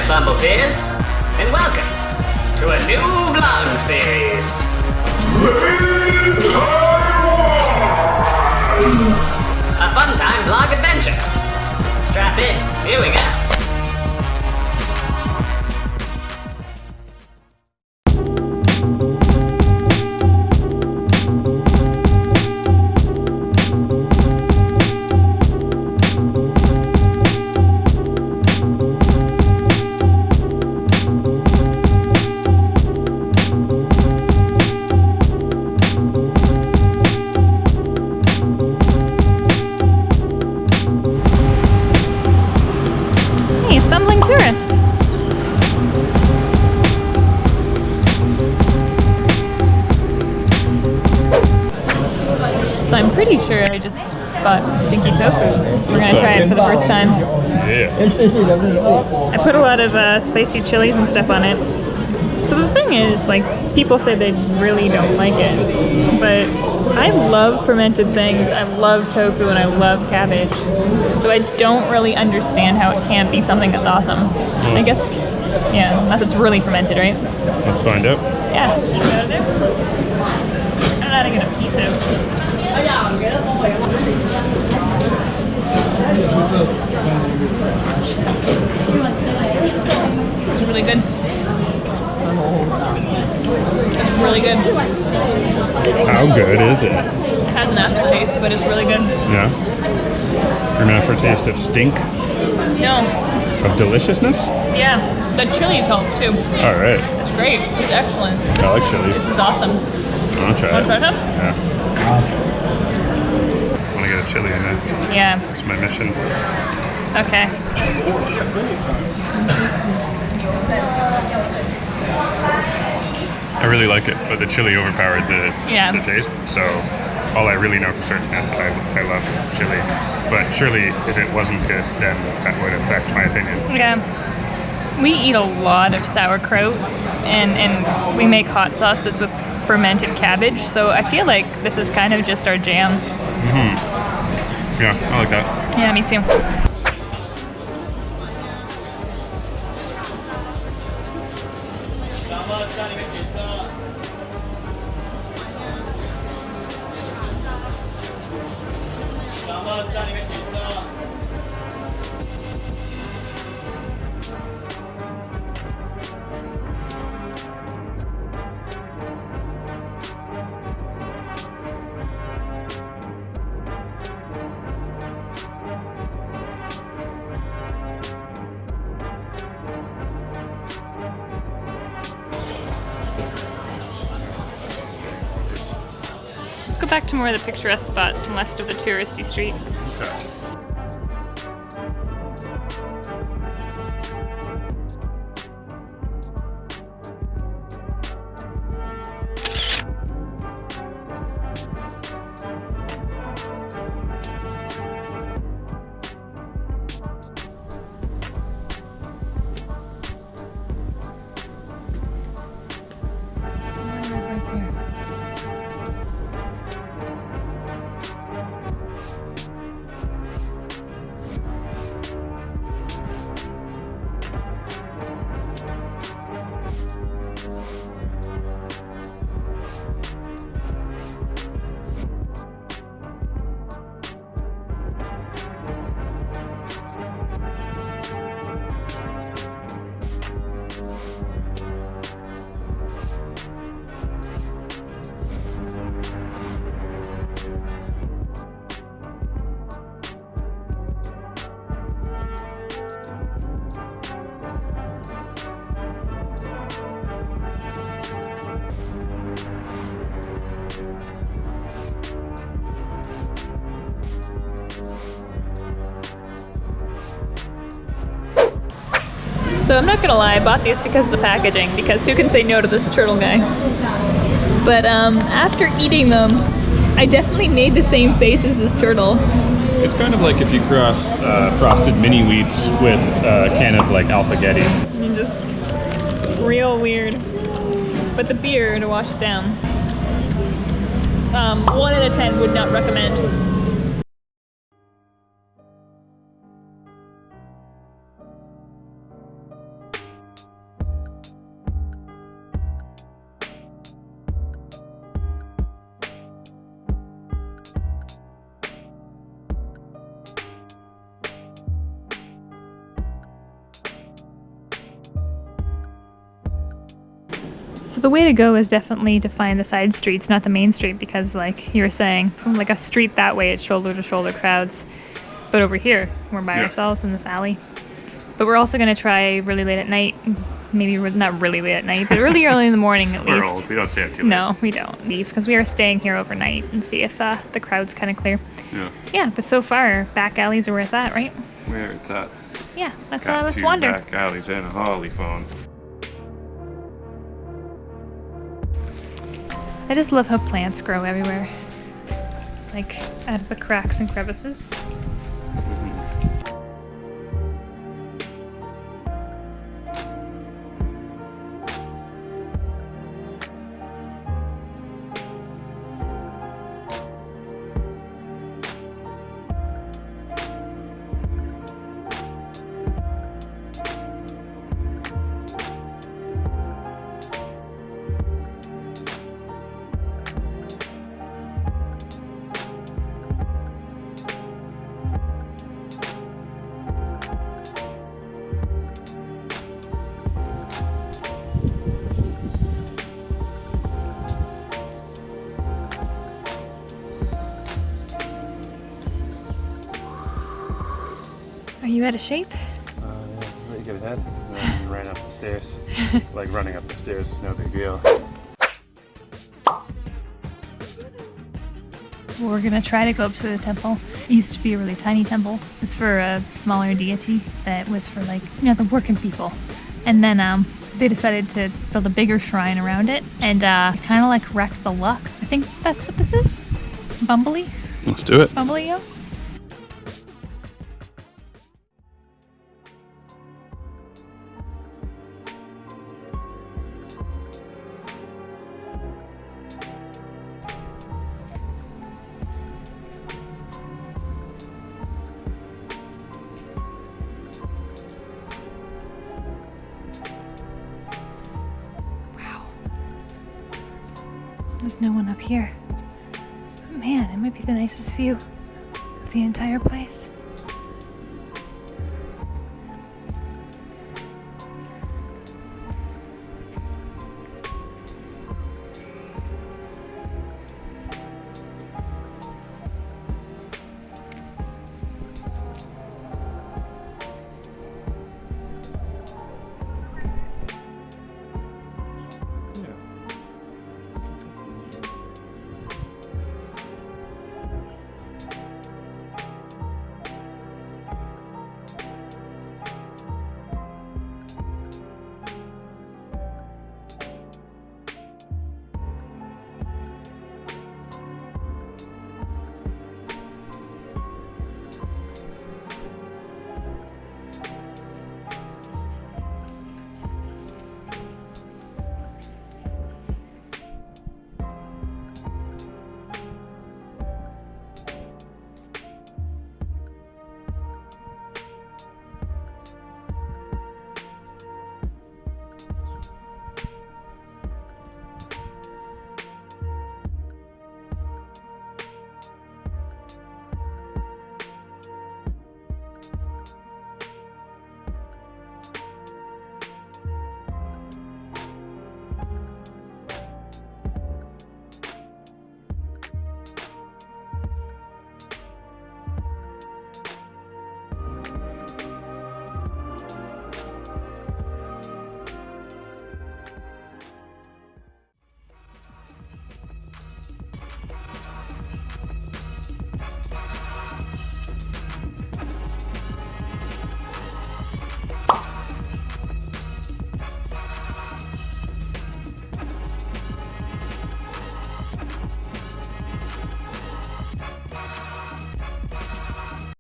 Bumblebeers, and welcome to a new vlog series. A fun time vlog adventure. Strap in, here we go. I'm pretty sure I just bought Stinky Tofu. We're gonna try it for the first time. Yeah. I put a lot of spicy chilies and stuff on it. So the thing is, like, people say they really don't like it, but I love fermented things. I love tofu and I love cabbage. So I don't really understand how it can't be something that's awesome. I guess, yeah, unless it's really fermented, right? Let's find out. Yeah, you got it there. I don't know how to get a piece out. It's really good. It's really good. How good is it? It has an aftertaste, but it's really good. Yeah. An aftertaste of stink? No. Of deliciousness? Yeah. The chilies help too. Alright. It's great. It's excellent. I like chilies. This is awesome. I'll try it. Want to try some? Yeah. I want to get a chili in it. Yeah. That's my mission. Okay. I really like it, but the chili overpowered the taste. So all I really know for certain is I love chili. But surely if it wasn't good, then that would affect my opinion. Yeah. We eat a lot of sauerkraut, and we make hot sauce that's with fermented cabbage, so I feel like this is kind of just our jam. Mm-hmm. Yeah, I like that. Yeah, me too. Let's go back to more of the picturesque spots and less of the touristy street. Okay. So I'm not gonna lie, I bought these because of the packaging, because who can say no to this turtle guy? But after eating them, I definitely made the same face as this turtle. It's kind of like if you crossed frosted mini wheats with a can of like Alphagetti. I mean, just real weird. But the beer to wash it down. 1 out of 10 would not recommend. So the way to go is definitely to find the side streets, not the main street, because like you were saying, from like a street that way, it's shoulder to shoulder crowds. But over here, we're by ourselves in this alley. But we're also going to try really late at night. Maybe not really late at night, but really early in the morning at least. We're old. We don't stay up too late. No, we don't leave because we are staying here overnight and see if the crowd's kind of clear. Yeah. Yeah, but so far, back alleys are where it's at, right? Where it's at. Yeah, let's Two wander. back alleys and a holly phone. I just love how plants grow everywhere. Like, out of the cracks and crevices. Are you out of shape? Pretty good ahead. And then you ran up the stairs. Like running up the stairs is no big deal. We're gonna try to go up to the temple. It used to be a really tiny temple. It was for a smaller deity that was for like, the working people. And then they decided to build a bigger shrine around it and it kind of like wrecked the luck. I think that's what this is. Bumbly? Let's do it. Bumbly-o? There's no one up here. Man, it might be the nicest view of the entire place.